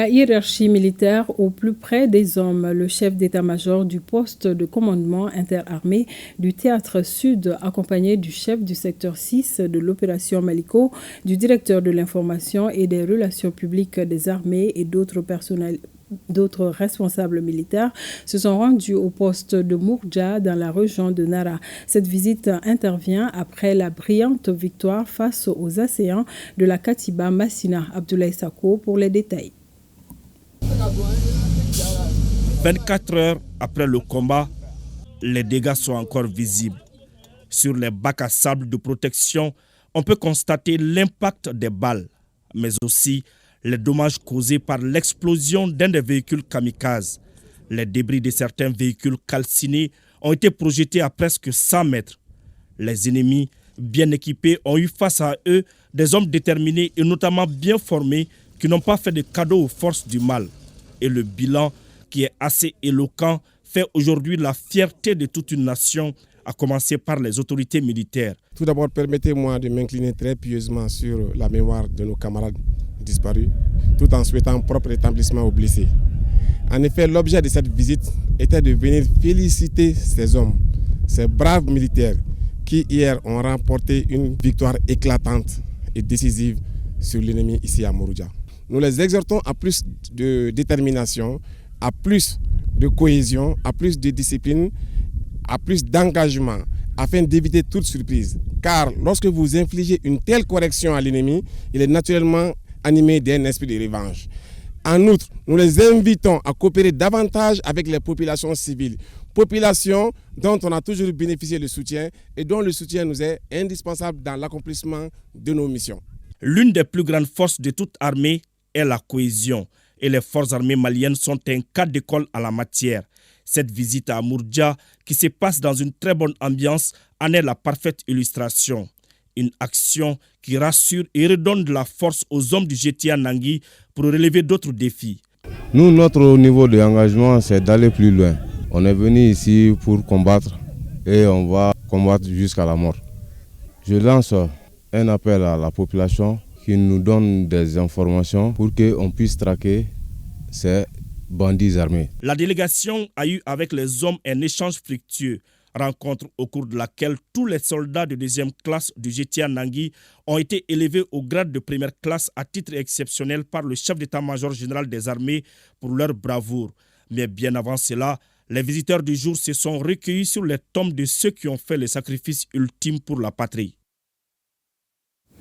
La hiérarchie militaire au plus près des hommes, le chef d'état-major du poste de commandement interarmé du Théâtre Sud, accompagné du chef du secteur 6 de l'opération Maliko, du directeur de l'information et des relations publiques des armées et d'autres responsables militaires se sont rendus au poste de Mourdja dans la région de Nara. Cette visite intervient après la brillante victoire face aux assaillants de la Katiba Massina. Abdoulaye Sako pour les détails. 24 heures après le combat, les dégâts sont encore visibles. Sur les bacs à sable de protection, on peut constater l'impact des balles, mais aussi les dommages causés par l'explosion d'un des véhicules kamikazes. Les débris de certains véhicules calcinés ont été projetés à presque 100 mètres. Les ennemis, bien équipés, ont eu face à eux des hommes déterminés et notamment bien formés qui n'ont pas fait de cadeau aux forces du mal. Et le bilan, qui est assez éloquent, fait aujourd'hui la fierté de toute une nation, à commencer par les autorités militaires. Tout d'abord, permettez-moi de m'incliner très pieusement sur la mémoire de nos camarades disparus, tout en souhaitant propre rétablissement aux blessés. En effet, l'objet de cette visite était de venir féliciter ces hommes, ces braves militaires qui hier ont remporté une victoire éclatante et décisive sur l'ennemi ici à Mourdja. Nous les exhortons à plus de détermination, à plus de cohésion, à plus de discipline, à plus d'engagement, afin d'éviter toute surprise. Car lorsque vous infligez une telle correction à l'ennemi, il est naturellement animé d'un esprit de revanche. En outre, nous les invitons à coopérer davantage avec les populations civiles. Populations dont on a toujours bénéficié le soutien et dont le soutien nous est indispensable dans l'accomplissement de nos missions. L'une des plus grandes forces de toute armée est la cohésion. Et les forces armées maliennes sont un cas d'école à la matière. Cette visite à Mourdja, qui se passe dans une très bonne ambiance, en est la parfaite illustration. Une action qui rassure et redonne de la force aux hommes du GTA Nangui pour relever d'autres défis. Nous, notre niveau d'engagement, c'est d'aller plus loin. On est venu ici pour combattre et on va combattre jusqu'à la mort. Je lance un appel à la population qui nous donne des informations pour qu'on puisse traquer ces bandits armés. La délégation a eu avec les hommes un échange fructueux, rencontre au cours de laquelle tous les soldats de deuxième classe du GTA Nangui ont été élevés au grade de première classe à titre exceptionnel par le chef d'état-major général des armées pour leur bravoure. Mais bien avant cela, les visiteurs du jour se sont recueillis sur les tombes de ceux qui ont fait le sacrifice ultime pour la patrie.